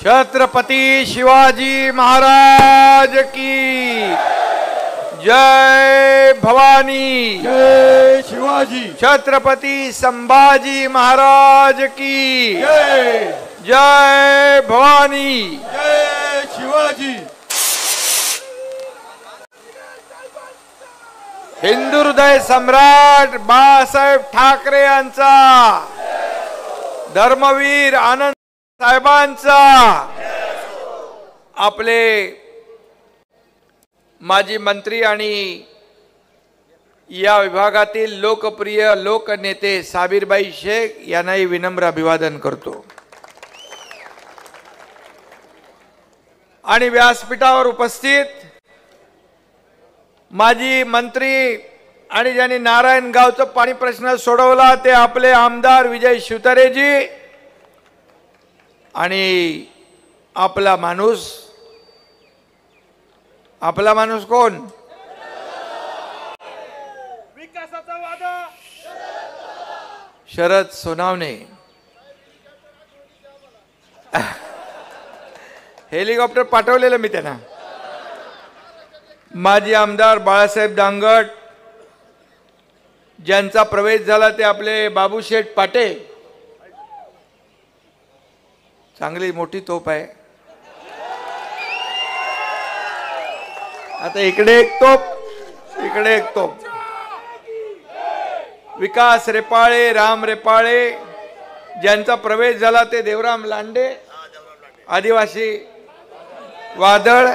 छत्रपती शिवाजी महाराज की जय भवानी, जय शिवाजी। छत्रपती संभाजी महाराज की जय, जय भवानी, जय शिवाजी। हिंदू हृदय सम्राट बाळासाहेब ठाकरे यांचा, धर्मवीर आनंद साहेबांचा, आपले माजी मंत्री आणि या विभागातील लोकप्रिय लोकनेते साबिरबाई शेख यांनाही विनम्र अभिवादन करतो। आणि व्यासपीठावर उपस्थित माजी मंत्री आणि ज्यांनी नारायणगावचा पाणी प्रश्न सोडवला ते आपले आमदार विजय शिवतारेजी, आणि आपला माणूस कोण? विकासाचा वादा शरद सोनावणे। हेलिकॉप्टर पाठवलेलं मी त्यांना। माजी आमदार बाळासाहेब दांगट, ज्यांचा प्रवेश झाला ते आपले बाबूशेठ पाटे, चांगली मोठी तोप आहे। आता इकडे एक तोप, इकडे एक तोप। विकास रेपाळे, राम रेपाळे, ज्यांचा प्रवेश झाला ते देवराम लांडे, आदिवासी वादळ,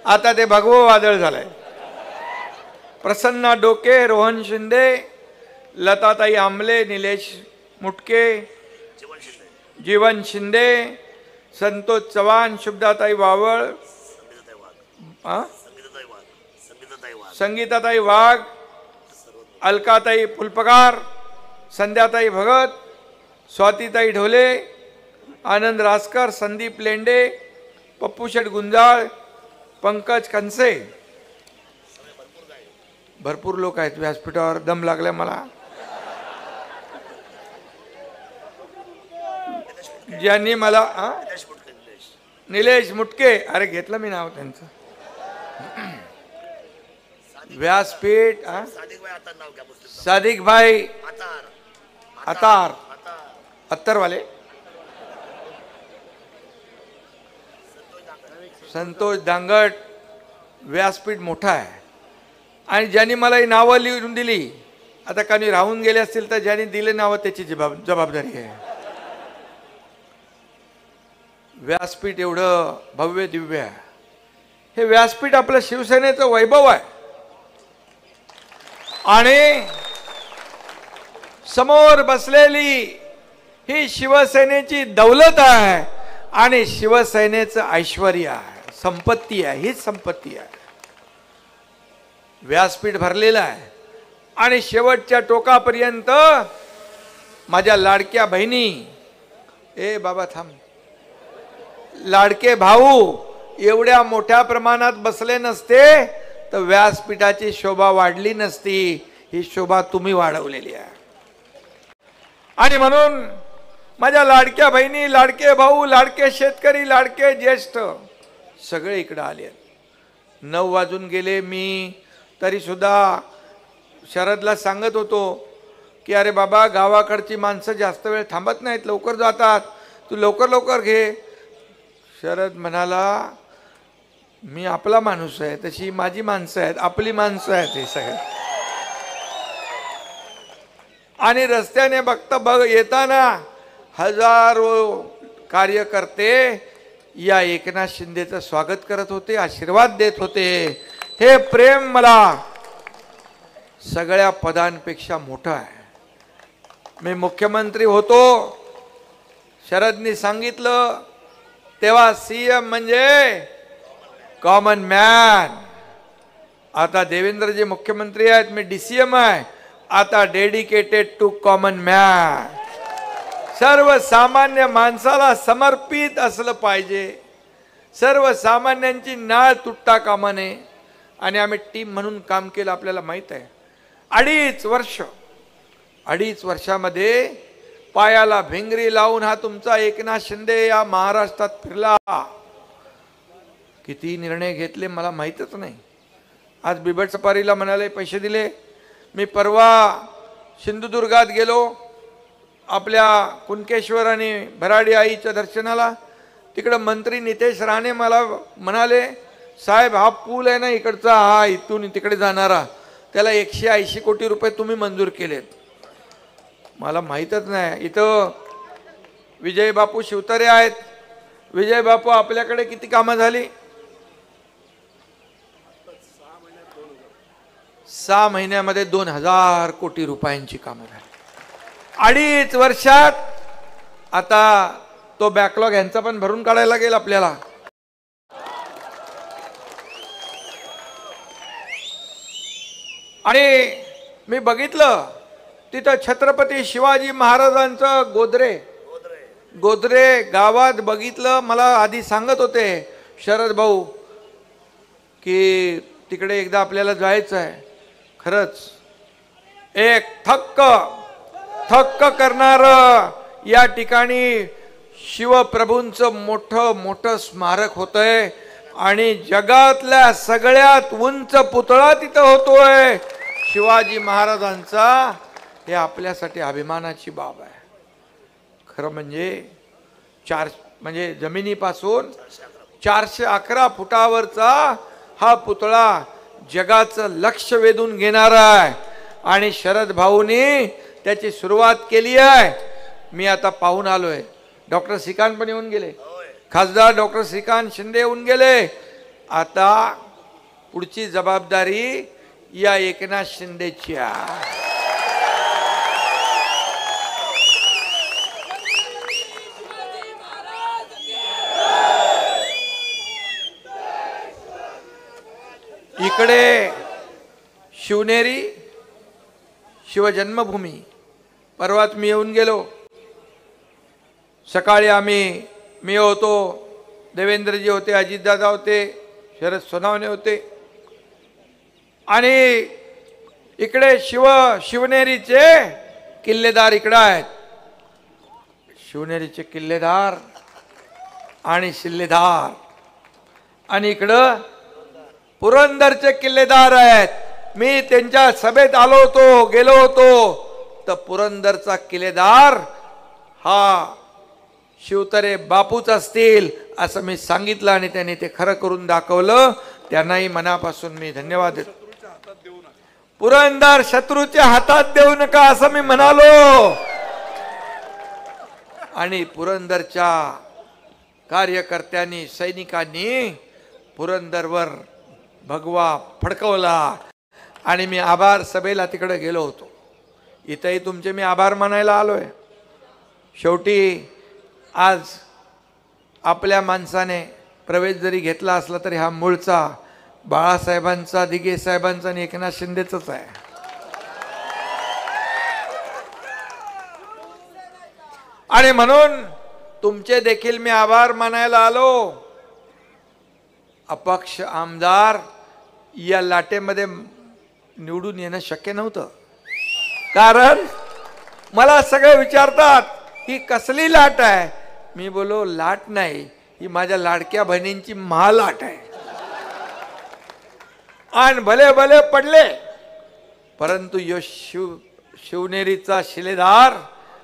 आता ते भगवं वादळ झालंय। प्रसन्ना डोके, रोहन शिंदे, लताताई आमले, निलेश मुटके, जीवन शिंदे, संतोष चव्हाण, शुभदाताई वावळ, संगीताताई वाघ, अलकाताई फुलपगार, संध्याताई भगत, स्वातीताई ढोले, आनंद रासकर, संदीप लेंडे, पप्पूशेठ गुंजाळ, पंकज कनसे, भरपूर लोक आहेत व्यासपीठावर। दम लागलाय मला। ज्यांनी मला निलेश मुटके, अरे घेतलं मी नाव त्यांचं। व्यासपीठ सादिक भाई अतार, अत्तरवाले, संतोष दांगट, व्यासपीठ मोठा आहे। आणि ज्यांनी मला ही नावं लिहून दिली, आता काही राहून गेले असतील तर ज्यांनी दिले नावं त्याची जबाबदारी आहे। व्यासपीठ एवढं भव्य दिव्य आहे। हे व्यासपीठ आपलं शिवसेनेचं वैभव आहे आणि समोर बसलेली ही शिवसेनेची दौलत आहे आणि शिवसेनेचं ऐश्वर्य आहे, संपत्ती आहे, हीच संपत्ती आहे। व्यासपीठ भरलेलं आहे आणि शेवटच्या टोकापर्यंत माझ्या लाडक्या बहिणी, ए बाबा थांब, लाडके भाऊ एवढ्या मोठ्या प्रमाणात बसले नसते तर व्यासपीठाची शोभा वाढली नसती। ही शोभा तुम्ही वाढवलेली आहे। आणि म्हणून माझ्या लाडक्या बहिणी, लाडके भाऊ, लाडके शेतकरी, लाडके ज्येष्ठ सगळे इकडे आले। 9 वाजून गेले, मी तरी सुद्धा शरदला सांगत होतो की अरे बाबा, गावाकडची माणसं जास्त वेळ थांबत नाहीत, लवकर जातात, तू लवकर लवकर घे। शरद म्हणाला, मी आपला माणूस आहे, तशी माझी माणसं आहेत, आपली माणसं आहेत हे सगळे। आणि रस्त्याने येताना हजारो कार्यकर्ते या एकनाथ शिंदेचं स्वागत करत होते, आशीर्वाद देत होते। हे प्रेम मला सगळ्या पदांपेक्षा मोठं आहे। मी मुख्यमंत्री होतो, शरदनी सांगितलं तेव्हा सीएम म्हणजे कॉमन मॅन। आता देवेंद्रजी मुख्यमंत्री आहेत, मी डीसीएम आहे, आता डेडिकेटेड टू कॉमन मॅन। सर्वसामान्य माणसाला समर्पित असलं पाहिजे, सर्वसामान्यांची नाळ तुटता कामा नये। आणि आम्ही टीम म्हणून काम केलं, आपल्याला माहित आहे। 2.5 वर्षामध्ये पायाला भिंगरी लावून हा तुमचा एकनाथ शिंदे या महाराष्ट्रात फिरला. किती निर्णय घेतले मला माहीतच नाही. आज बिबट सफारीला म्हणाले पैसे दिले. मी परवा सिंधुदुर्गात गेलो आपल्या कुणकेश्वर आणि भराडी आईच्या दर्शनाला. तिकडे मंत्री नितेश राणे मला म्हणाले, साहेब हा पूल आहे ना इकडचा, हा इथून तिकडे जाणारा, त्याला 180 कोटी रुपये तुम्ही मंजूर केलेत. मला माहीतच नाही. इथं विजय बापू शिवतारे आहेत. विजय बापू आपल्याकडे किती कामं झाली? 6 महिन्यामध्ये 2000 कोटी रुपयांची कामं झाली. 2.5 वर्षात आता तो बॅकलॉग यांचा पण भरून काढायला लागेल आपल्याला. आणि मी बघितलं तिथं छत्रपती शिवाजी महाराजांचं गोदरे गावात बघितलं. मला आधी सांगत होते शरद भाऊ की तिकडे एकदा आपल्याला जायचं आहे. खरंच एक थक्क करणार या ठिकाणी शिवप्रभूंचं मोठं स्मारक होतंय आणि जगातल्या सगळ्यात उंच पुतळा तिथं होतोय शिवाजी महाराजांचा. हे आपल्यासाठी अभिमानाची बाब आहे. खरं म्हणजे जमिनीपासून 411 फुटावरचा हा पुतळा जगाचं लक्ष वेधून घेणारा आहे आणि शरद भाऊनी त्याची सुरुवात केली आहे. मी आता पाहून आलोय. डॉक्टर श्रीकांत पण येऊन गेले, खासदार डॉक्टर श्रीकांत शिंदे येऊन गेले. आता पुढची जबाबदारी या एकनाथ शिंदेची आहे. इकडे शिवनेरी शिवजन्मभूमी परवात मी येऊन गेलो. सकाळी मी होतो, देवेंद्रजी होते, अजितदादा होते, शरद सोनावणे होते आणि इकडे शिवनेरीचे किल्लेदार इकडे आहेत. शिवनेरीचे किल्लेदार आणि शिल्लेदार आणि इकडं पुरंदरचे किल्लेदार आहेत. मी त्यांच्या सभेत गेलो होतो तर पुरंदरचा किल्लेदार हा शिवतारे बापूच असतील असं मी सांगितलं आणि त्यांनी ते खरं करून दाखवलं. त्यांनाही मनापासून मी धन्यवाद देतो. पुरंदर शत्रूच्या हातात देऊ नका असं मी म्हणालो आणि पुरंदरच्या कार्यकर्त्यांनी सैनिकांनी पुरंदरवर भगवा फडकवला आणि मी आभार सभेला तिकडे गेलो होतो. इथंही तुमचे मी आभार मानायला आलोय. शेवटी आज आपल्या माणसाने प्रवेश जरी घेतला असला तरी हा मूळचा बाळासाहेबांचा, दिघे साहेबांचा आणि एकनाथ शिंदेचाच आहे. आणि म्हणून तुमचे देखील मी आभार मानायला आलो. अपक्ष आमदार या लाटेमध्ये निवडून येणं शक्य नव्हतं. कारण मला सगळे विचारतात ही कसली लाट आहे. मी बोलो लाट नाही, ही माझ्या लाडक्या बहिणींची महालाट आहे. आणि भले पडले परंतु यो शिवनेरीचा शिलेदार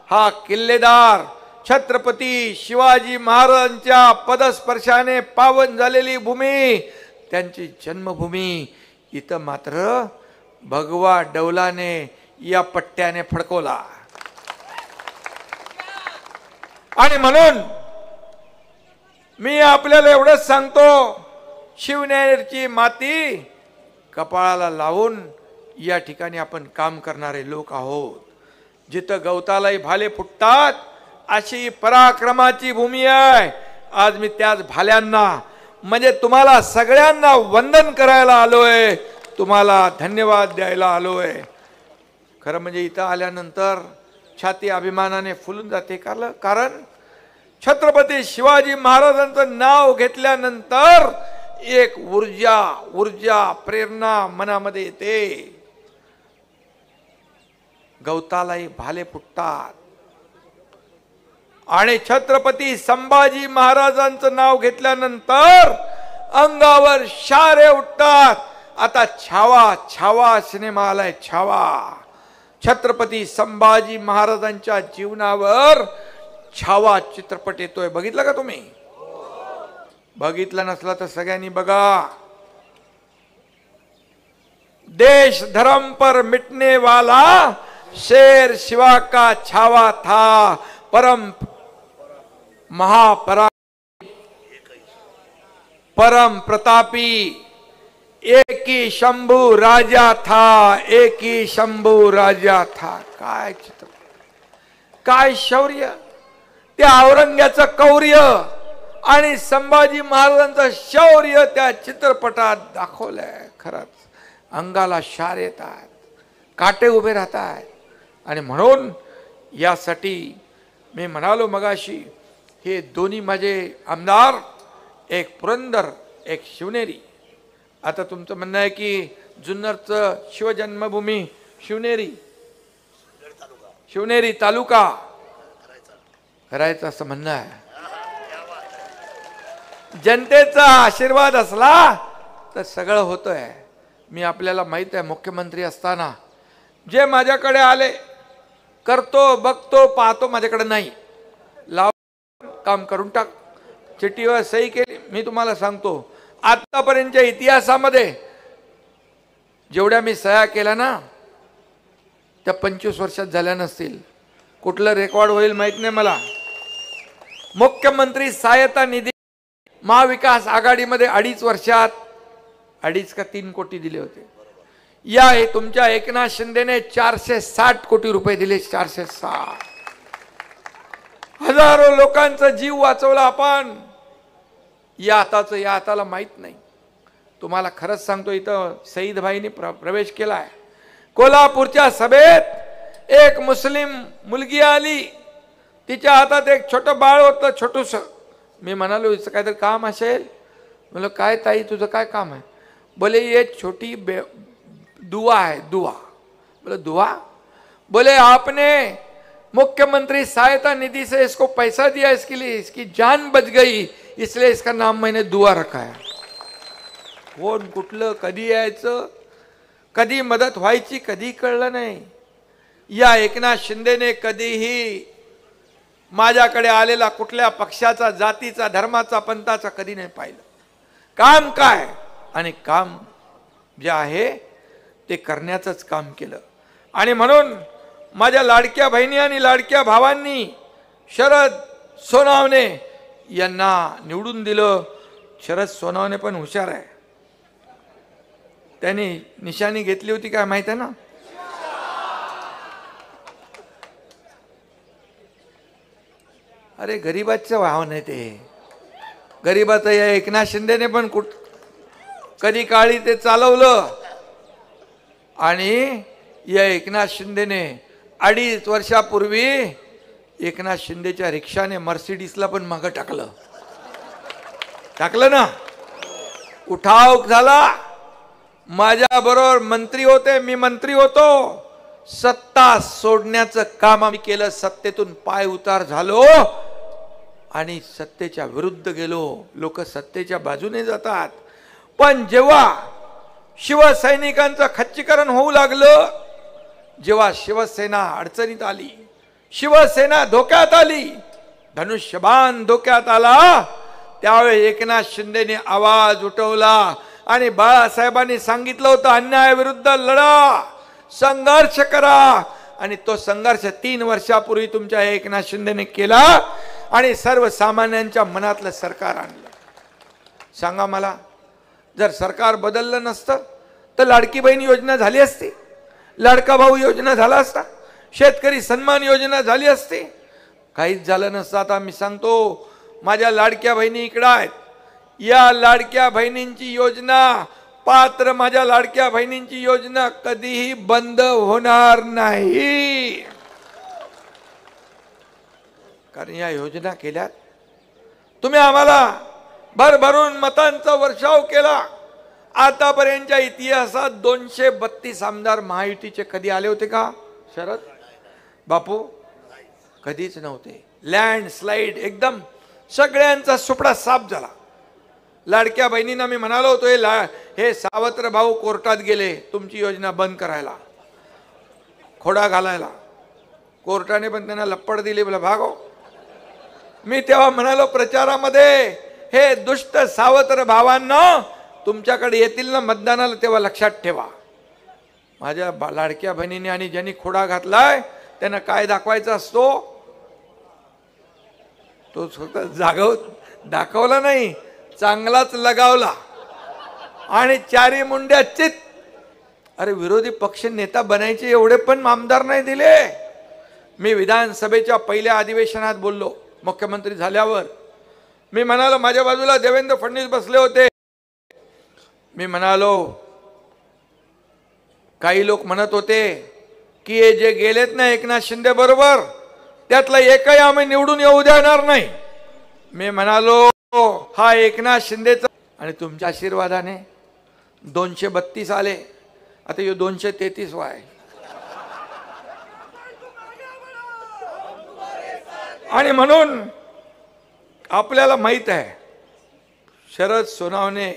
हा किल्लेदार छत्रपती शिवाजी महाराजांच्या पदस्पर्शाने पावन झालेली भूमी, त्यांची जन्मभूमी, इथं मात्र भगवा डौलाने या पट्ट्याने फडकवला. आणि म्हणून मी आपल्याला एवढंच सांगतो, शिवनेरीची माती कपाळाला लावून या ठिकाणी आपण काम करणारे लोक आहोत. जिथं गवतालाही भाले फुटतात अशी पराक्रमाची भूमी आहे. आज मी त्याच भाल्यांना म्हणजे तुम्हाला सगळ्यांना वंदन करायला आलोय, तुम्हाला धन्यवाद द्यायला आलोय. खरं म्हणजे इथं आल्यानंतर छाती अभिमानाने फुलून जाते. कारण छत्रपती शिवाजी महाराजांचं नाव घेतल्यानंतर एक ऊर्जा प्रेरणा मनामध्ये येते. गवतालाही भाले फुटतात, आणि छत्रपती संभाजी महाराजांचं नाव घेतल्यानंतर अंगावर शारे उठतात. आता छावा छावा सिनेमा आलाय, छावा. छत्रपती संभाजी महाराजांच्या जीवनावर छावा चित्रपट येतोय. बघितलं का तुम्ही? बघितलं नसला तर सगळ्यांनी बघा. देश धर्म पर मिटने वाला शेर शिवा का छावा था, परम महापरा परम प्रतापी एक ही शंभू राजा था, एक ही शंभू राजा था. काय चित्र, काय शौर्य. त्या औरंग्याचं कौर्य आणि संभाजी महाराजांचं शौर्य त्या चित्रपटात दाखवलंय. खरंच अंगाला शार येतात, काटे उभे राहतात. आणि म्हणून यासाठी मी म्हणालो मगाशी, हे दोन्ही माझे आमदार, एक पुरंदर एक शिवनेरी. आता तुमचं म्हणणं आहे की जुन्नरचं शिवजन्मभूमी शिवनेरी, शिवनेरी तालुका करायचं असं म्हणणं आहे. जनतेचा आशीर्वाद असला तर सगळं होतंय. मी आपल्याला माहित आहे, मुख्यमंत्री असताना जे माझ्याकडे आले, करतो बघतो पाहतो, माझ्याकडे नाही, लाव काम करून टाक, चिठ्ठीवर सही केली. मी तुम्हाला सांगतो, आतापर्यंतच्या इतिहासामध्ये जेवढ्या मी सह्या केल्या ना, त्या 25 वर्षात झाल्या नसतील. कुठलं रेकॉर्ड होईल माहित नाही मला. मुख्यमंत्री सहायता निधी महाविकास आघाडीमध्ये 2.5 वर्षात 2.5 का 3 कोटी दिले होते. या तुमच्या एकनाथ शिंदेने 460 कोटी रुपये दिले. 460. हजारो लोकांचा जीव वाचवला आपण. या हाताला माहित नाही. तुम्हाला खरंच सांगतो, इथं सईद भाईनी प्रवेश केलाय. कोल्हापूरच्या सभेत एक मुस्लिम मुलगी आली, तिच्या हातात एक छोटं बाळ होतं, छोटूस. मी म्हणालो हिचं काहीतरी काम असेल. म्हणलं काय ताई तुझं काय काम आहे? बोले ये छोटी दुआ है, दुआ. बोले दुआ? बोले आपने मुख्यमंत्री सहायता निधि से इसको पैसा दिया, इसके लिए इसकी जान बच गई, इसलिए इसका नाम मैंने दुआ रखा है. कोण कुठलं कधी यायचं, कधी मदत व्हायची कधी कळलं नाही. या एकनाथ शिंदेने कधीही माझ्याकडे आलेला कुठल्या पक्षाचा, जातीचा, धर्माचा, पंथाचा कधी नाही पाहिलं. काम काय आणि काम जे आहे ते करण्याचंच काम केलं. आणि म्हणून माझ्या लाडक्या बहिणी आणि लाडक्या भावांनी शरद सोनावणे यांना निवडून दिलं. शरद सोनावणे पण हुशार आहे. त्यांनी निशाणी घेतली होती काय माहित आहे ना? अरे गरीबाचं वाहन नाही ते. गरीबाचं या एकनाथ शिंदेने पण कधी काळी ते चालवलं. आणि या एकनाथ शिंदेने 2.5 वर्षापूर्वी एकनाथ शिंदेच्या रिक्षाने मर्सिडीजला पण मागं टाकलं ना. उठाव झाला. माझ्या बरोबर मंत्री होते, मी मंत्री होतो. सत्ता सोडण्याचं काम आम्ही केलं. सत्तेतून पाय उतार झालो आणि सत्तेच्या विरुद्ध गेलो. लोक सत्तेच्या बाजूने जातात, पण जेव्हा शिवसैनिकांचं खच्चीकरण होऊ लागलं, जेव्हा शिवसेना अडचणीत आली, शिवसेना धोक्यात आली, धनुष्यबाण धोक्यात आला, त्यावेळी एकनाथ शिंदेने आवाज उठवला आणि बाळासाहेबांनी सांगितलं होतं अन्यायाविरुद्ध लढा, संघर्ष करा. आणि तो संघर्ष 3 वर्षापूर्वी तुमच्या एकनाथ शिंदेने केला आणि सर्वसामान्यांच्या मनातलं सरकार आणलं. सांगा मला, जर सरकार बदललं नसतं तर लाडकी बहीण योजना झाली असती, लाडका भाऊ योजना झाला असता, शेतकरी सन्मान योजना झाली असती. काहीच झालं नसतं. आता मी सांगतो, माझ्या लाडक्या बहिणी इकडे आहेत. या लाडक्या बहिणींची योजना, पात्र माझ्या लाडक्या बहिणींची योजना कधीही बंद होणार नाही. कारण या योजना केल्यात. तुम्ही आम्हाला भरभरून मतांचा वर्षाव केला. आतापर्यंतच्या इतिहासात 232 आमदार महायुतीचे कधी आले होते का शरद बापू? कधीच नव्हते. लँडस्लाईड एकदम सगळ्यांचा सुपडा साफ झाला. लाडक्या बहिणींना मी म्हणालो होतो हे सावत्र भाऊ कोर्टात गेले तुमची योजना बंद करायला, खोडा घालायला. कोर्टाने पण त्यांना लप्पड दिली, बोला भागो. मी तेव्हा म्हणालो प्रचारामध्ये, हे दुष्ट सावत्र भावांना तुमच्याकडे येतील ना मतदानाला तेव्हा लक्षात ठेवा. माझ्या लाडक्या बहिणीने आणि ज्यांनी खोडा घातलाय त्यांना काय दाखवायचा असतो, तो स्वतः दाखवला नाही, चांगलाच लगावला आणि चारी मुंड्या चित. अरे विरोधी पक्ष नेता बनायचे एवढे पण आमदार नाही दिले. मी विधानसभेच्या पहिल्या अधिवेशनात बोललो मुख्यमंत्री झाल्यावर. मी म्हणालो, माझ्या बाजूला देवेंद्र फडणवीस बसले होते. मी म्हणालो, काही लोक म्हणत होते की हे जे गेलेत ना एकनाथ शिंदे बरोबर, त्यातला एकही आम्ही निवडून येऊ देणार नाही. मी म्हणालो, हा एकनाथ शिंदेचा, आणि तुमच्या आशीर्वादाने 232 आले, आता हे 233 आहे. आणि म्हणून आपल्याला माहित आहे, शरद सोनावणे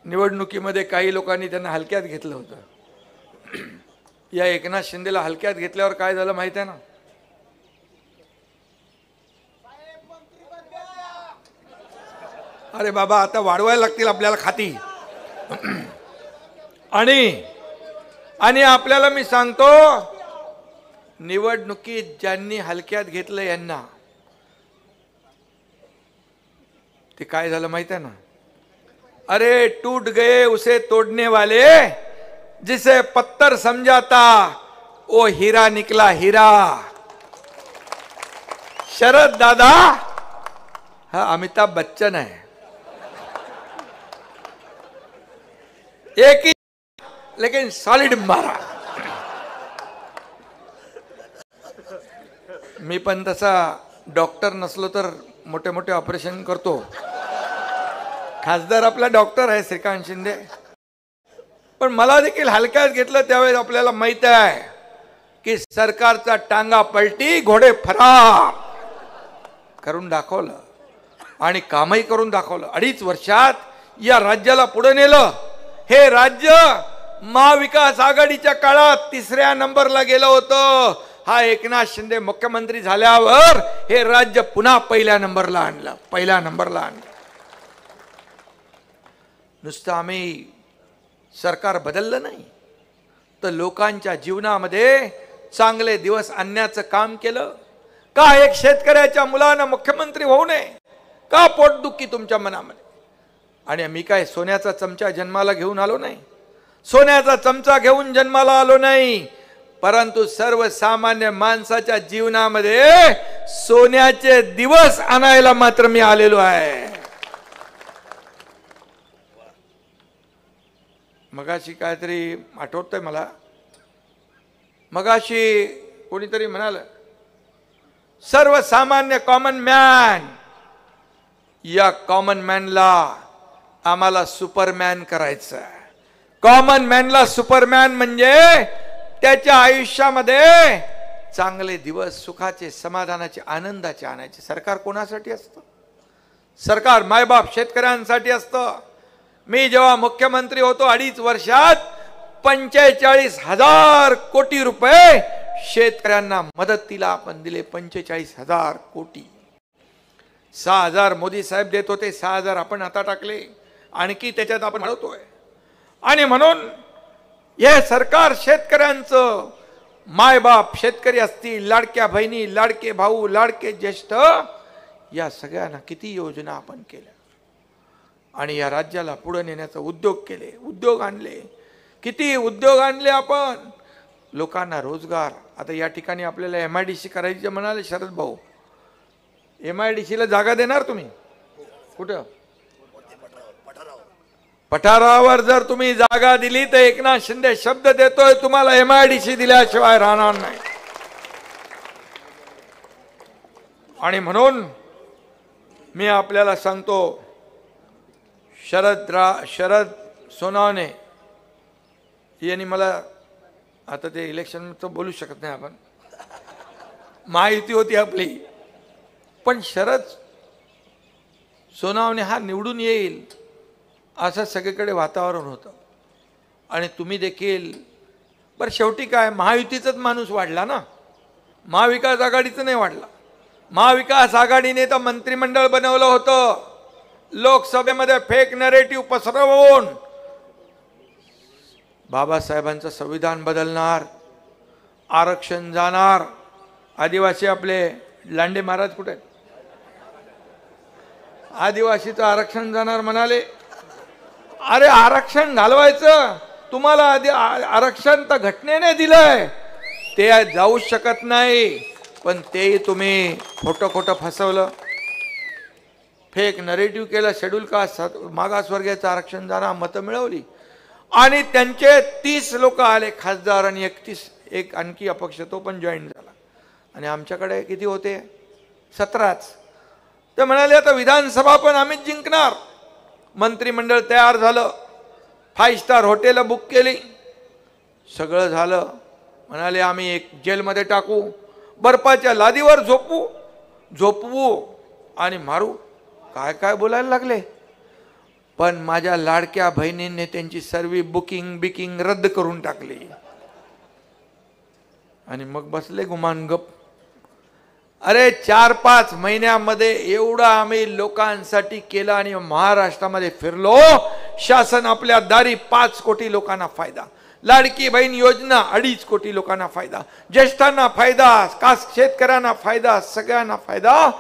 निवडणुकीमध्ये काही लोकांनी त्यांना हलक्यात घेतलं होतं. या एकनाथ शिंदेला हलक्यात घेतल्यावर काय झालं माहित आहे ना. अरे बाबा, आता वाढवायला लागतील आपल्याला खाती. आणि आपल्याला मी सांगतो, निवडणुकीत ज्यांनी हलक्यात घेतलं यांना, ते काय झालं माहित आहे ना. अरे टूट गए उसे तोड़ने वाले, जिसे पत्थर समझाता वो हीरा निकला हीरा. शरद दादा हा अमिताभ बच्चन आहे. एक ही लेकिन सॉलिड मारा. मी पण तसा डॉक्टर नसलो तर मोठे मोठे ऑपरेशन करतो. खासदार आपला डॉक्टर आहे श्रीकांत शिंदे, पण मला देखील हलक्यात घेतलं त्यावेळेस आपल्याला माहित आहे की सरकारचा टांगा पलटी घोडे फरार करून दाखवलं आणि कामही करून दाखवलं. 2.5 वर्षात या राज्याला पुढे नेलं. हे राज्य महाविकास आघाडीच्या काळात 3ऱ्या नंबरला गेलं होतं. हा एकनाथ शिंदे मुख्यमंत्री झाल्यावर हे राज्य पुन्हा पहिल्या नंबरला आणलं. नुसतं आम्ही सरकार बदललं नाही, तर लोकांच्या जीवनामध्ये चांगले दिवस आणण्याचं काम केलं. का एक शेतकऱ्याच्या मुलानं मुख्यमंत्री होऊ नये? का पोटदुखी तुमच्या मनामध्ये? आणि मी काय सोन्याचा चमचा जन्माला घेऊन आलो नाही, सोन्याचा चमचा घेऊन जन्माला आलो नाही, परंतु सर्वसामान्य माणसाच्या जीवनामध्ये सोन्याचे दिवस आणायला मात्र मी आलेलो आहे. मगाशी काहीतरी आठवतंय मला, मगाशी कोणीतरी म्हणाल सर्वसामान्य कॉमन मॅन. या कॉमन मॅनला आम्हाला सुपरमॅन करायचं. कॉमन मॅनला सुपरमॅन म्हणजे त्याच्या आयुष्यामध्ये चांगले दिवस, सुखाचे, समाधानाचे, आनंदाचे आणायचे. सरकार कोणासाठी असतं? सरकार मायबाप शेतकऱ्यांसाठी असतं. मी जेव्हा मुख्यमंत्री होतो 2.5 वर्षात 45,000 कोटी रुपये शेतकऱ्यांना मदतीला आपण दिले. 45,000 कोटी. 6,000 मोदी साहेब देत होते, 6,000 आपण आता टाकले, आणखी त्याच्यात आपण वाढवतोय. आणि म्हणून हे सरकार शेतकऱ्यांचं, मायबाप शेतकरी असतील, लाडक्या बहिणी, लाडके भाऊ, लाडके ज्येष्ठ, या सगळ्यांना किती योजना आपण केल्या आणि या राज्याला पुढे नेण्याचा उद्योग केले, उद्योग आणले. किती उद्योग आणले आपण, लोकांना रोजगार. आता या ठिकाणी आपल्याला MIDC करायची म्हणाले शरद भाऊ. MIDCला जागा देणार तुम्ही? कुठं? पठारावर जर तुम्ही जागा दिली तर एकनाथ शिंदे शब्द देतोय तुम्हाला MIDC दिल्याशिवाय राहणार नाही. आणि म्हणून मी आपल्याला सांगतो, शरद सोनावणे यांनी मला, आता ते इलेक्शन तर बोलू शकत नाही आपण, महायुती होती आपली, पण शरद सोनावणे हा निवडून येईल असं सगळीकडे वातावरण होतं. आणि तुम्ही देखील बरं शेवटी काय महायुतीचाच माणूस वाढला ना, महाविकास आघाडीचं नाही वाढला. महाविकास आघाडीने तर मंत्रिमंडळ बनवलं होतं, लोकसभेमध्ये फेक नरेटिव्ह पसरवून बाबासाहेबांचं संविधान बदलणार, आरक्षण जाणार. आदिवासी आपले लांडे महाराज कुठे आहेत? आदिवासीचं आरक्षण जाणार म्हणाले. अरे आरक्षण घालवायचं तुम्हाला, आधी आरक्षण तर घटनेने दिलंय, ते जाऊ शकत नाही. पण तेही तुम्ही खोटं फसवलं, फेक नरेटिव्ह केलं. शेड्यूल कास्ट मागासवर्गीयाचं आरक्षण जाणार, मतं मिळवली आणि त्यांचे 30 लोक आले खासदार आणि 31 एक आणखी अपक्ष तो पण जॉईन झाला. आणि आमच्याकडे किती होते? 17च. ते म्हणाले आता विधानसभा पण आम्हीच जिंकणार. मंत्रिमंडळ तयार झालं, 5 स्टार हॉटेल बुक केली, सगळं झालं. म्हणाले आम्ही एक जेलमध्ये टाकू, बर्फाच्या लादीवर झोपवू आणि मारू. काय काय बोलायला लागले. पण माझ्या लाडक्या बहिणींनी त्यांची सर्व बुकिंग रद्द करून टाकली आणि मग बसले गुमान गप. अरे 4-5 महिन्यामध्ये एवढं आम्ही लोकांसाठी केलं आणि महाराष्ट्रामध्ये फिरलो. शासन आपल्या दारी 5 कोटी लोकांना फायदा, लाडकी बहीण योजना 2.5 कोटी लोकांना फायदा, ज्येष्ठांना फायदा, शेतकऱ्यांना फायदा, सगळ्यांना फायदा.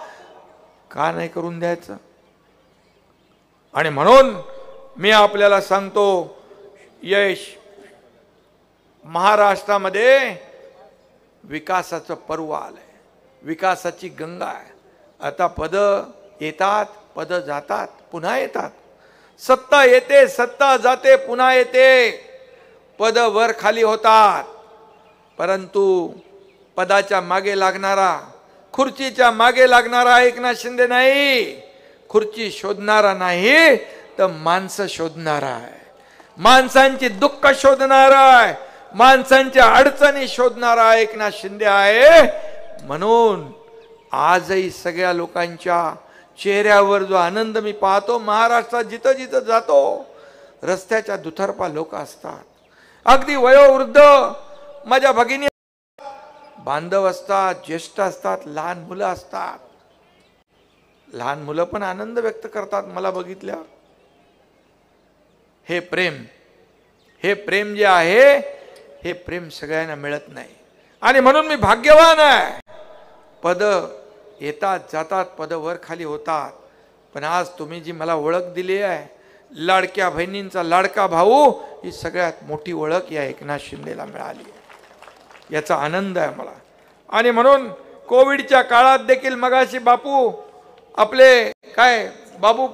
का नाही करून द्यायचं? आणि म्हणून मी आपल्याला सांगतो, यश महाराष्ट्रामध्ये विकासाचं पर्व आलंय, विकासाची गंगा आहे. आता पद येतात, पद जातात, पुन्हा येतात. सत्ता येते, सत्ता जाते, पुन्हा येते. पद वर खाली होतात, परंतु पदाच्या मागे लागणारा, खुर्चीच्या मागे लागणारा एकनाथ शिंदे नाही. खुर्ची शोधणारा नाही तर माणसं शोधणारा आहे, माणसांची दुःख शोधणारा आहे, माणसांच्या अडचणी शोधणारा एकनाथ शिंदे आहे. म्हणून आजही सगळ्या लोकांच्या चेहऱ्यावर जो आनंद मी पाहतो, महाराष्ट्रात जिथं जिथं जातो रस्त्याच्या दुतर्फा लोक असतात, अगदी वयोवृद्ध माझ्या भगिनी, बांधव असतात, ज्येष्ठ असतात, लहान मुलं असतात. लहान मुलं पण आनंद व्यक्त करतात मला बघितल्यावर. हे प्रेम जे आहे, हे प्रेम सगळ्यांना मिळत नाही. आणि म्हणून मी भाग्यवान आहे. पद येतात जातात, पद वर खाली होतात, पण आज तुम्ही जी मला ओळख दिली आहे, लाडक्या बहिणींचा लाडका भाऊ, ही सगळ्यात मोठी ओळख या एकनाथ शिंदेला मिळाली आहे. याचा आनंद आहे मला. आणि म्हणून कोविडच्या काळात देखील मगाशी बापू आपले काय बाबू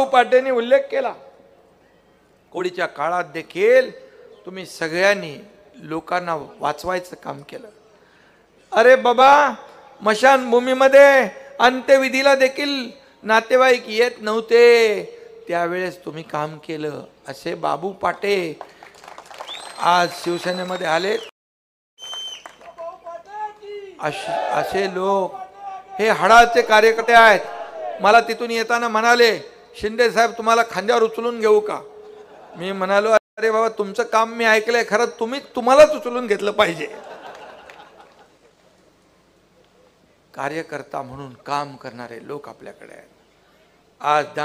पाटेंनी उल्लेख केला, कोविडच्या काळात देखील तुम्ही सगळ्यांनी लोकांना वाचवायचं काम केलं. अरे बाबा, स्मशानभूमीमध्ये अंत्यविधीला देखील नातेवाईक येत नव्हते, त्यावेळेस तुम्ही काम केलं. असे बाबू पाटे आज शिवसेनेमध्ये आले. असे लोक हे हाडाचे कार्यकर्ते आहेत. मला तिथून येताना म्हणाले, शिंदे साहेब तुम्हाला खांद्यावर उचलून घेऊ का? मी म्हणालो, अरे बाबा तुमचं काम मी ऐकलंय, खरं तुम्हालाच उचलून घेतलं पाहिजे. कार्यकर्ता म्हणून काम करणारे लोक आपल्याकडे आहेत. आज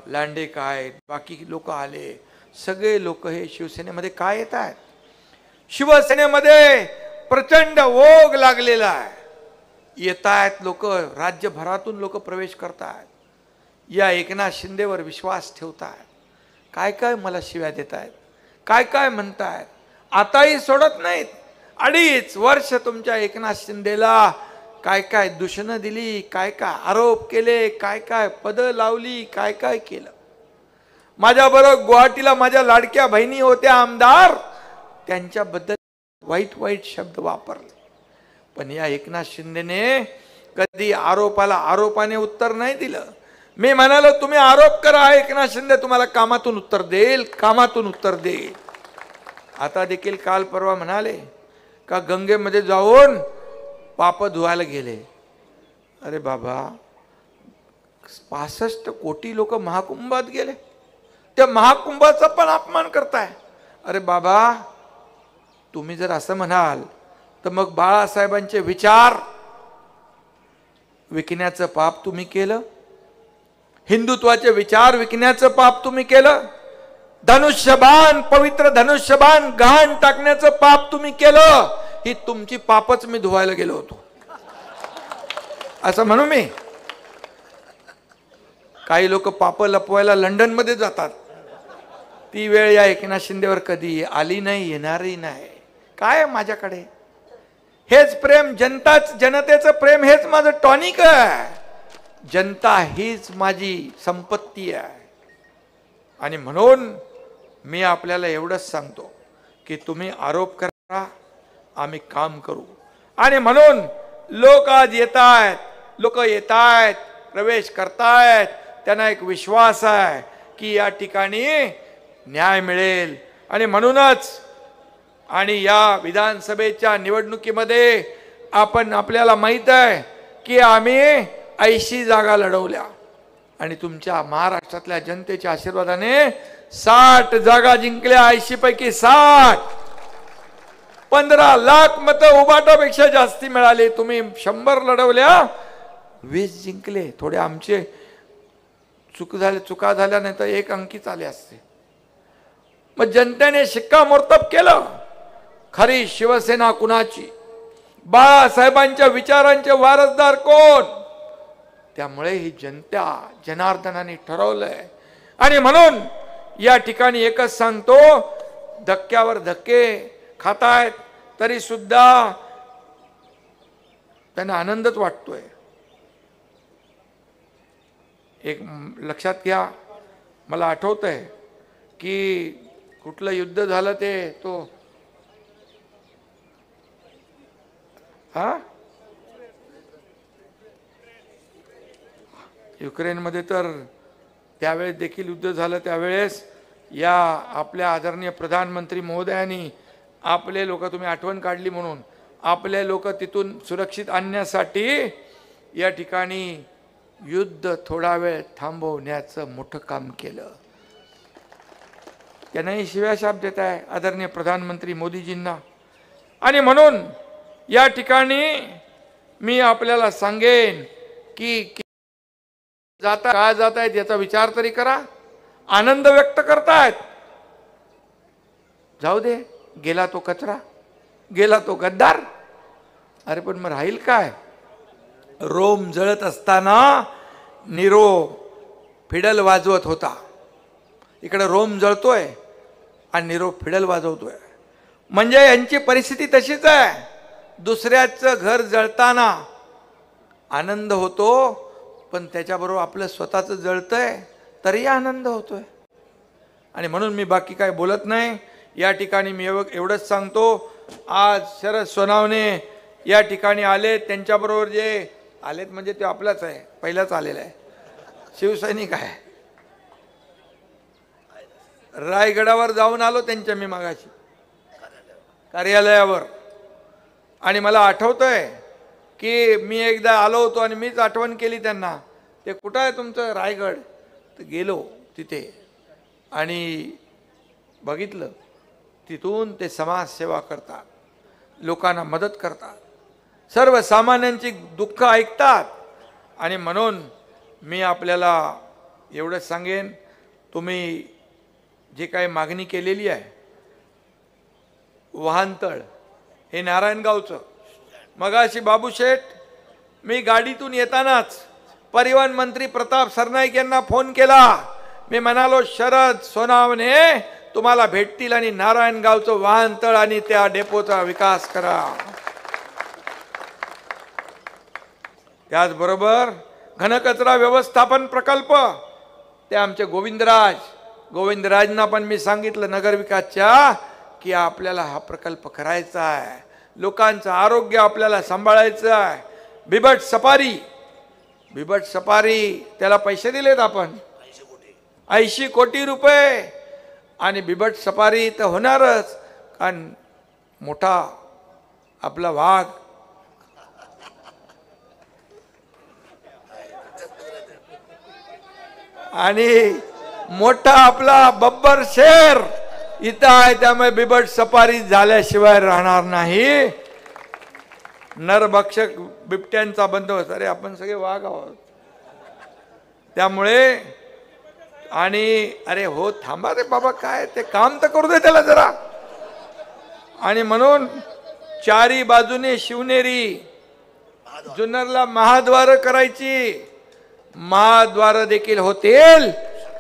लांडे काय, बाकी लोक आले, सगळे लोक हे शिवसेनेमध्ये काय येत आहेत? शिवसेनेमध्ये प्रचंड ओघ लागलेला आहे. येत आहेत लोक, राज्यभरातून लोक प्रवेश करतात, या एकनाथ शिंदेवर विश्वास ठेवतात. काय काय मला शिव्या देत आहेत, काय काय म्हणतायत, आताही सोडत नाहीत. 2.5 वर्ष तुमच्या एकनाथ शिंदेला काय काय दूषणं दिली, काय काय आरोप केले, काय काय पदं लावली, काय काय केलं. माझ्याबरोबर गुवाहाटीला माझ्या लाडक्या बहिणी होत्या आमदार, त्यांच्याबद्दल वाईट शब्द वापरले. पण या एकनाथ शिंदेने कधी आरोपाने उत्तर नाही दिलं. मी म्हणालो तुम्ही आरोप करा, एकनाथ शिंदे तुम्हाला कामातून उत्तर देईल. आता देखील काल परवा म्हणाले का गंगेमध्ये जाऊन पाप धुवायला गेले. अरे बाबा, 65 कोटी लोक महाकुंभात गेले, त्या महाकुंभाचा पण अपमान करताय. अरे बाबा, तुम्ही जर असं म्हणाल तर मग बाळासाहेबांचे विचार विकण्याचं पाप तुम्ही केलं, हिंदुत्वाचे विचार विकण्याचं पाप तुम्ही केलं, धनुष्यबाण, पवित्र धनुष्यबाण गहाण टाकण्याचं पाप तुम्ही केलं. ही तुमची पापच मी धुवायला गेलो होतो असं म्हणू मी. काही लोक पाप लपवायला लंडन मध्ये जातात. ती वेळ या एकनाथ शिंदेवर कधी आली नाही, येणारही नाही. काय माझ्याकडे हेच प्रेम, जनतेचं प्रेम हेच माझं टॉनिक आहे. जनता हीच माझी संपत्ती आहे. आणि म्हणून मी आपल्याला एवढंच सांगतो की तुम्ही आरोप करा, आम्ही काम करू. आणि म्हणून लोक आज येत आहेत, प्रवेश करतायत. त्यांना एक विश्वास आहे की या ठिकाणी न्याय मिळेल. आणि म्हणूनच आणि या विधानसभेच्या निवडणुकीमध्ये आपल्याला माहित आहे की आम्ही 80 जागा लढवल्या आणि तुमच्या महाराष्ट्रातल्या जनतेच्या आशीर्वादाने 60 जागा जिंकल्या. 80 पैकी 60. 15 लाख मतं उबाटापेक्षा जास्ती मिळाली. तुम्ही 100 लढवल्या, 20 जिंकले. थोडे आमचे चुका झाल्या नाही तर 1 अंकीच आले असते. मग जनतेने शिक्कामोर्तब केलं. खरी शिवसेना कुणाची, बाळासाहेबांच्या विचारांचे वारसदार कोण, त्यामुळे ही जनार्दनाने ठरवलंय. आणि म्हणून या ठिकाणी एकच सांगतो, धक्क्यावर धक्के खातायत तरी सुद्धा त्यांना आनंदच वाटतोय. एक लक्षात घ्या, मला आठवतंय की कुठलं युद्ध झालं ते युक्रेनमध्ये, तर त्यावेळेस देखील युद्ध झालं. त्यावेळेस या आपल्या आदरणीय प्रधानमंत्री महोदयांनी आपले लोक, तुम्ही आठवण काढली म्हणून, आपले लोक तिथून सुरक्षित आणण्यासाठी या ठिकाणी युद्ध थोडा वेळ थांबवण्याचं मोठं काम केलं. त्यांनाही शिव्याशाप देत आहे आदरणीय प्रधानमंत्री मोदीजींना. आणि म्हणून या ठिकाणी मी आपल्याला सांगेन की काय जात आहेत याचा विचार तरी करा. आनंद व्यक्त करतायत, जाऊ दे, गेला तो कचरा, गेला तो गद्दार. अरे पण मग राहील काय? रोम जळत असताना नीरो फिडल वाजवत होता. इकडे रोम जळतोय आणि नीरो फिडल वाजवतोय. म्हणजे यांची परिस्थिती तशीच आहे. दुसऱ्याचं घर जळताना आनंद होतो, पण त्याच्याबरोबर आपलं स्वतःचं जळतंय तरी आनंद होतोय. आणि म्हणून मी बाकी काय बोलत नाही. या ठिकाणी मी एवढंच सांगतो, आज शरद सोनावणे या ठिकाणी आले. त्यांच्याबरोबर जे आलेत म्हणजे ते आपलाच आहे, पहिलाच आलेला आहे, शिवसैनिक आहे. रायगडावर जाऊन आलो त्यांच्या मी मागाशी कार्यालयावर. आणि मला आठवतंय की मी एकदा आलो होतो आणि मीच आठवण केली त्यांना, ते कुठं आहे तुमचं रायगड? तर गेलो तिथे आणि बघितलं, तिथून ते समाजसेवा करतात, लोकांना मदत करतात, सर्वसामान्यांची दुःख ऐकतात. आणि म्हणून मी आपल्याला एवढंच सांगेन, तुम्ही जे काही मागणी केलेली आहे, वाहनतळ हे नारायणगावचं, मगाशी बाबूशेठ, मी गाडीतून येतानाच परिवहन मंत्री प्रताप सरनाईक यांना फोन केला. मी म्हणालो, शरद सोनावणे तुम्हाला भेटतील आणि नारायणगावचं वाहनतळ आणि त्या डेपोचा विकास करा. त्याचबरोबर घनकचरा व्यवस्थापन प्रकल्प, ते आमचे गोविंदराजना पण मी सांगितलं नगरविकासच्या की आपल्याला हा प्रकल्प करायचा आहे, लोकांचं आरोग्य आपल्याला सांभाळायचं आहे. बिबट सफारी त्याला पैसे दिलेत आपण 80 कोटी रुपये. आणि बिबट सफारी तर होणारच, कारण मोठा आपला वाघ आणि मोठा आपला बब्बर शेर इथं आहे, त्यामुळे बिबट सफारी झाल्याशिवाय राहणार नाही. नरभक्षक बिबट्यांचा बंदोबस्त, अरे आपण सगळे वाघ आहोत त्यामुळे. आणि अरे हो थांबा रे बाबा, काय ते काम तर करू दे त्याला जरा. आणि म्हणून चारी बाजूने शिवनेरी, जुन्नरला महाद्वार करायची, महाद्वार देखील होतील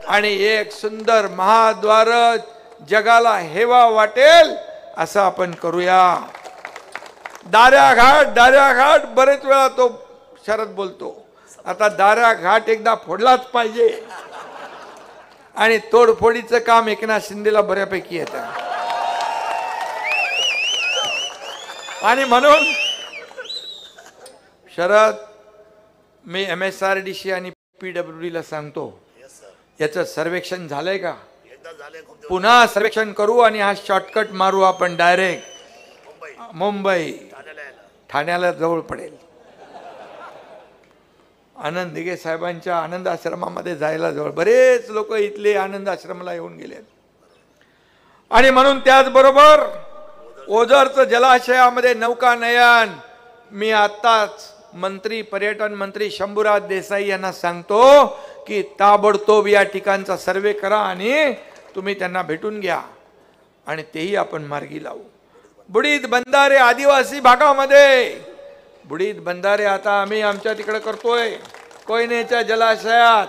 आणि एक सुंदर महाद्वार जगाला हेवा वाटेल असं आपण करूया. दाऱ्या घाट बरेच वेळा तो शरद बोलतो, आता दाऱ्या घाट एकदा फोडलाच पाहिजे. आणि तोडफोडीचं काम एकनाथ शिंदेला बऱ्यापैकी येतं. आणि म्हणून शरद, मी MSRDC आणि PWDला सांगतो, याचं सर्वेक्षण झालंय का? पुन्हा सर्वेक्षण करू आणि हा शॉर्टकट मारू आपण डायरेक्ट मुंबई ठाण्याला जवळ पडेल. आनंद दिघे साहेबांच्या आनंद आश्रमामध्ये जायला जवळ, बरेच लोक इथले आनंद आश्रमाला येऊन गेले. आणि म्हणून त्याचबरोबर ओझरचं जलाशयामध्ये नौकानयन, मी आत्ताच मंत्री पर्यटन मंत्री शंभूराज देसाई यांना सांगतो की ताबडतोब या ठिकाणचा सर्वे करा आणि तुम्ही त्यांना भेटून घ्या आणि तेही आपण मार्गी लावू. बुडीत बंधारे आदिवासी भागामध्ये, बुडीत बंधारे आता आम्ही आमच्या तिकडे करतोय कोयनेच्या जलाशयात.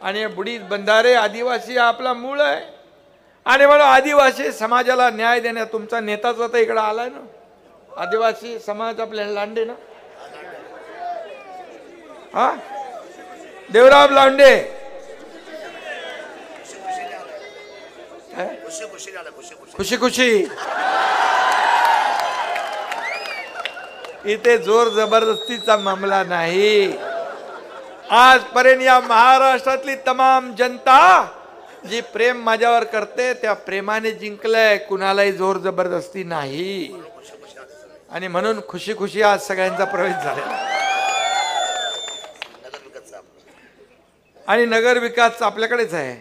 आणि बुडीत बंधारे आदिवासी आपला मूळ आहे. आणि म्हणून आदिवासी समाजाला न्याय देण्यात तुमचा नेताच आता इकडे आलाय ना, आदिवासी समाज आपल्याला लांडे ना, हा देवराव लांडे, खुशी खुशी. इथे जोर जबरदस्तीचा मामला नाही. आजपर्यंत या महाराष्ट्रातली तमाम जनता जी प्रेम माझ्यावर करते त्या प्रेमाने जिंकलंय, कुणालाही जोर जबरदस्ती नाही. आणि म्हणून खुशी खुशी आज सगळ्यांचा प्रवेश झालेला. आणि नगर विकास आपल्याकडेच आहे.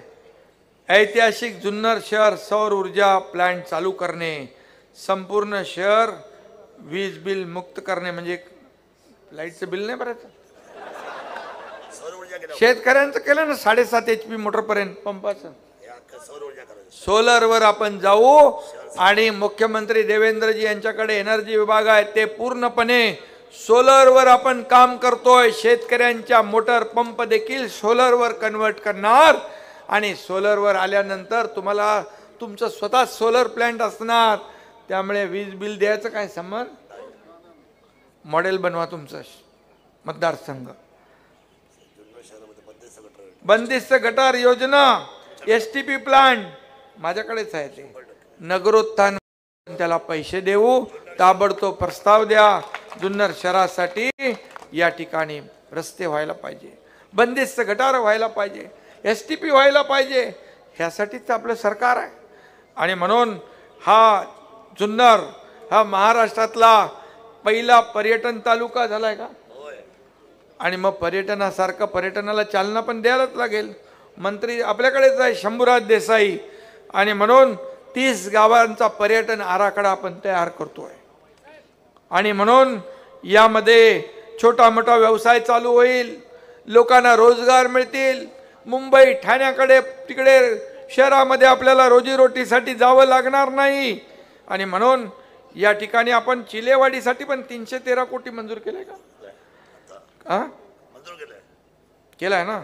ऐतिहासिक जुन्नर शहर सौर ऊर्जा प्लांट चालू करणे, संपूर्ण शहर वीज बिल मुक्त करणे, म्हणजे लाईटचं बिल नाही भरायचं. शेतकऱ्यांचं केलं ना 7.5 HP मोटर पर्यंत पंपाचं. सोलरवर आपण जाऊ आणि मुख्यमंत्री देवेंद्रजी यांच्याकडे एनर्जी विभाग आहे, ते पूर्णपणे सोलरवर आपण काम करतोय. शेतकऱ्यांच्या मोटर पंप देखील सोलरवर कन्वर्ट करणार आणि सोलरवर आल्यानंतर तुम्हाला तुमचं स्वतः सोलर प्लांट असणार, त्यामुळे वीज बिल द्यायचं काय संबंध. मॉडेल बनवा तुमचं मतदारसंघ. बंदिस्त गटार योजना, STP प्लांट माझ्याकडेच आहे, ते नगरोत्थान त्याला पैसे देऊ, ताबडतोब प्रस्ताव द्या. जुन्नर शहरासाठी या ठिकाणी रस्ते व्हायला पाहिजे, बंदिस्त गटार व्हायला पाहिजे, STP व्हायला पाहिजे, ह्यासाठीच आपलं सरकार आहे. आणि म्हणून हा जुन्नर हा महाराष्ट्रातला पहिला पर्यटन तालुका झालाय का. आणि मग पर्यटनासारखं पर्यटनाला चालना पण द्यायलाच लागेल. मंत्री आपल्याकडेच आहे शंभूराज देसाई. आणि म्हणून 30 गावांचा पर्यटन आराखडा आपण तयार करतोय. आणि म्हणून यामध्ये छोटा मोठा व्यवसाय चालू होईल, लोकांना रोजगार मिळतील. मुंबई ठाण्याकडे तिकडे शहरामध्ये आपल्याला रोजीरोटीसाठी जावं लागणार नाही. आणि म्हणून या ठिकाणी आपण चिलेवाडीसाठी पण 313 कोटी मंजूर केलंय का. हा केलाय ना.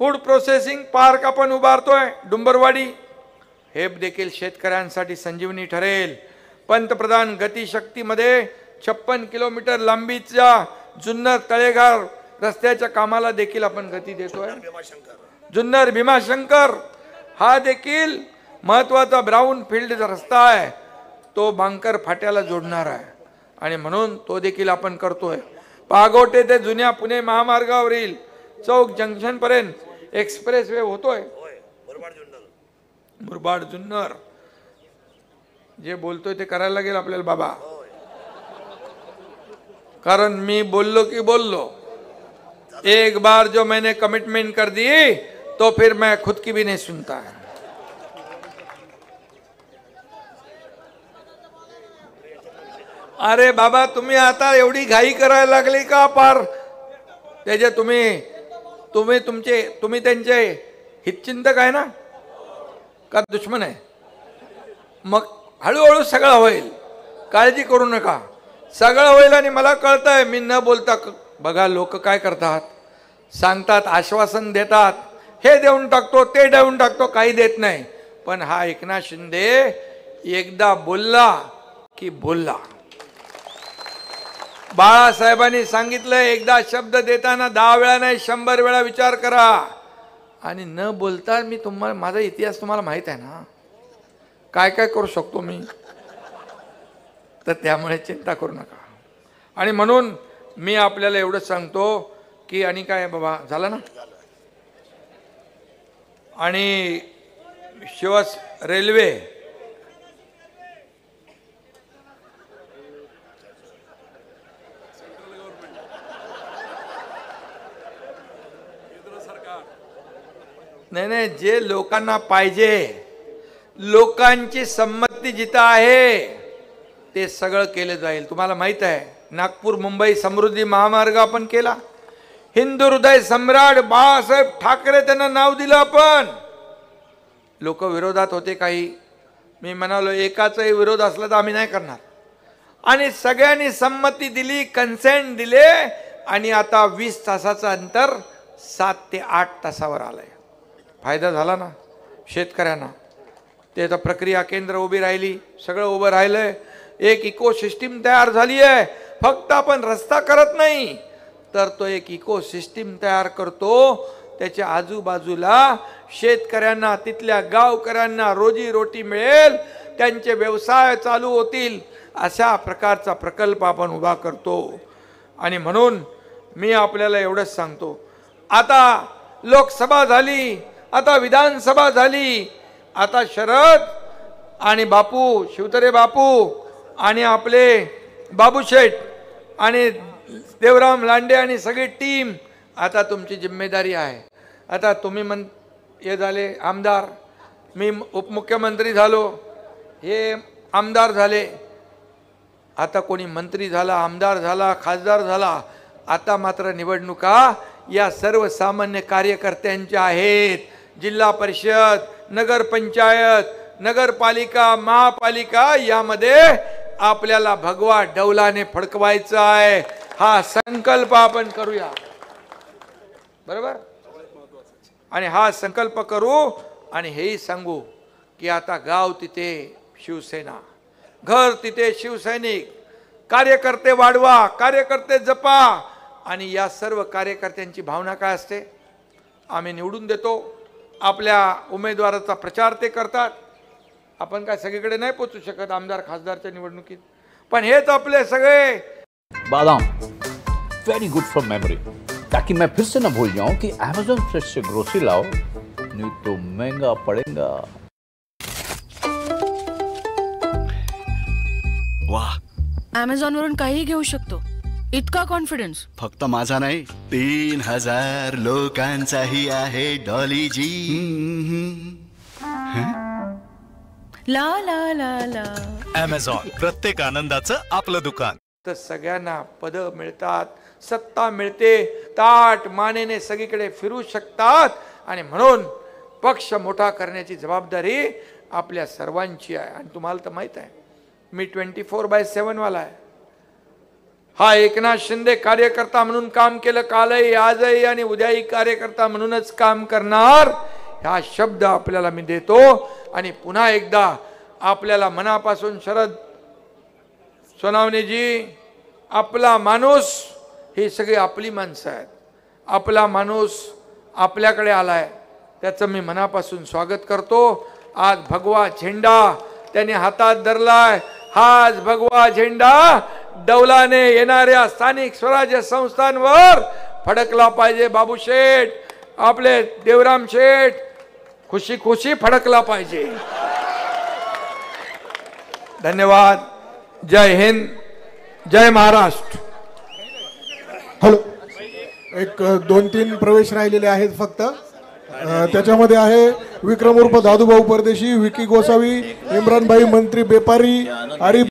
फूड प्रोसेसिंग पार्क आपण उभारतोय डुंबरवाडी, हे देखील शेतकऱ्यांसाठी संजीवनी ठरेल. पंतप्रधान गतिशक्तीमध्ये 56 किलोमीटर लांबीच्या जुन्नर तळेघर रस्त्याच्या कामाला देखील आपण गती देतोय. जुन्नर भीमाशंकर हा देखील महत्वाचा ब्राऊन फील्ड रस्ता आहे, तो बांकर फाट्याला जोडणार आहे. आणि म्हणून तो देखील आपण करतोय. पागोटे ते जुन्या पुणे महामार्गावरील चौक जंक्शन पर्यंत एक्सप्रेस वे होतोय. मुरबाड जुन्नर जे बोलतोय ते करायला लागेल आपल्याला बाबा, कारण मी बोललो की बोललो. एक बार जो मैंने कमिटमेंट कर दी तो फिर मैं खुद की भी नहीं सुनता है। अरे बाबा तुम्ही आता एवढी घाई करायला लागली का पार त्याचे तुम्ही त्यांचे हितचिंतक आहे ना का दुश्मन आहे? मग हळूहळू सगळं होईल, काळजी करू नका, सगळं होईल। आणि मला कळतंय मी न बोलता बघा लोक काय करतात, सांगतात, आश्वासन देतात, हे देऊन टाकतो ते देऊन टाकतो, काही देत नाही। पण हा एकनाथ शिंदे एकदा बोलला की बोलला। बाळासाहेबांनी सांगितलं एकदा शब्द देताना 10 वेळा नाही 100 वेळा विचार करा। आणि न बोलता मी तुम्हाला माझा इतिहास तुम्हाला माहित आहे ना, काय काय करू शकतो मी, तर त्यामुळे चिंता करू नका। आणि म्हणून मी आपल्याला एवढंच सांगतो की आणि काय बाबा झालं ना, आणि रेल्वे नाही जे लोकांना पाहिजे, लोकांची संमती जिथं आहे ते सगळं केलं जाईल। तुम्हाला माहित आहे नागपूर मुंबई समृद्धी महामार्ग आपण केला, हिंदू हृदय सम्राट बाळासाहेब ठाकरे त्यांना नाव दिलं आपण। लोक विरोधात होते काही, मी म्हणालो एकाचाही विरोध असला तर आम्ही नाही करणार। आणि सगळ्यांनी संमती दिली, कन्सेंट दिले, आणि आता 20 तासाचं अंतर 7 ते 8 तासावर आलंय। फायदा झाला ना शेतकऱ्यांना, ते तर प्रक्रिया केंद्र उभी राहिली, सगळं उभं राहिलंय, एक इकोसिस्टीम तयार झाली आहे। फक्त आपण रस्ता करत नाही तर तो एक इकोसिस्टीम तयार करतो, त्याच्या आजूबाजूला शेतकऱ्यांना, तिथल्या गावकऱ्यांना रोजी रोटी मिळेल, त्यांचे व्यवसाय चालू होतील, अशा प्रकारचा प्रकल्प आपण उभा करतो। आणि म्हणून मी आपल्याला एवढंच सांगतो, आता लोकसभा झाली, आता विधानसभा झाली, आता शरद आणि बापू शिवतरे बापू आणि आपले बाबूशेठ आणि देवराम लांडे आणि सगळी टीम, आता तुमची जिम्मेदारी आहे। आता तुम्ही हे झाले आमदार, मी उपमुख्यमंत्री झालो, हे आमदार झाले, आता कोणी मंत्री झाला, आमदार झाला, खासदार झाला, आता मात्र निवडणुका या सर्वसामान्य कार्यकर्त्यांच्या आहेत। जिल्हा परिषद, नगरपंचायत, नगरपालिका, महापालिका यामध्ये आपल्याला भगवा डौलाने फडकवायचं आहे। हा संकल्प आपण करूया, बरोबर? आणि हा संकल्प करू आणि हेही सांगू की आता गाव तिथे शिवसेना, घर तिथे शिवसैनिक, कार्यकर्ते वाढवा, कार्यकर्ते जपा। आणि या सर्व कार्यकर्त्यांची भावना काय असते, आम्ही निवडून देतो, आपल्या उमेदवाराचा प्रचार ते करतात, आपण काय सगळीकडे नाही पोहोचू शकत आमदार खासदारच्या निवडणुकीत, पण हेच आपले सगळे बादाम वेरी गुड फॉर मेमोरी, ताकि मैं फिर से न भूल जाऊं कि Amazon फ्रेश से ग्रोसरी लाओ, नहीं तो महंगा पड़ेगा। वाह, Amazon वरून काही घेऊ शकतो, इतका कॉन्फिडन्स? फक्त माझा नाही, 3000 लोकांचाही आहे डॉलीजी। ला ला ला ला Amazon, प्रत्येक आनंदाचं आपलं दुकान। तर सगळ्यांना पद मिळतात, सत्ता मिळते, ताट मानेने सगळीकडे फिरू शकतात। आणि म्हणून पक्ष मोठा करण्याची जबाबदारी आपल्या सर्वांची आहे। आणि तुम्हाला तर माहित आहे मी 24/7 वाला आहे। हा एकनाथ शिंदे कार्यकर्ता म्हणून काम केलं, कालही आजही आणि उद्याही कार्यकर्ता म्हणूनच काम करणार, हा शब्द आपल्याला मी देतो। आणि पुन्हा एकदा आपल्याला मनापासून शरद सोनावणेजी, आपला माणूस, ही सगळी आपली माणसं आहेत, आपला माणूस आपल्याकडे आलाय, त्याचं मी मनापासून स्वागत करतो। आज भगवा झेंडा त्याने हातात धरलाय, हाच भगवा झेंडा डौलाने येणाऱ्या स्थानिक स्वराज्य संस्थांवर फडकला पाहिजे। बाबू शेठ, आपले देवराम शेठ, खुशी खुशी फडकला पाहिजे। धन्यवाद। जय हिंद, जय महाराष्ट्र। हॅलो एक 2-3 प्रवेश राहिलेले आहेत फक्त. त्याच्यामध्ये आहे विक्रम उर्फ दादूभाऊ परदेशी, विकी गोसावी, इम्रान भाई मंत्री बेपारी, आरिफ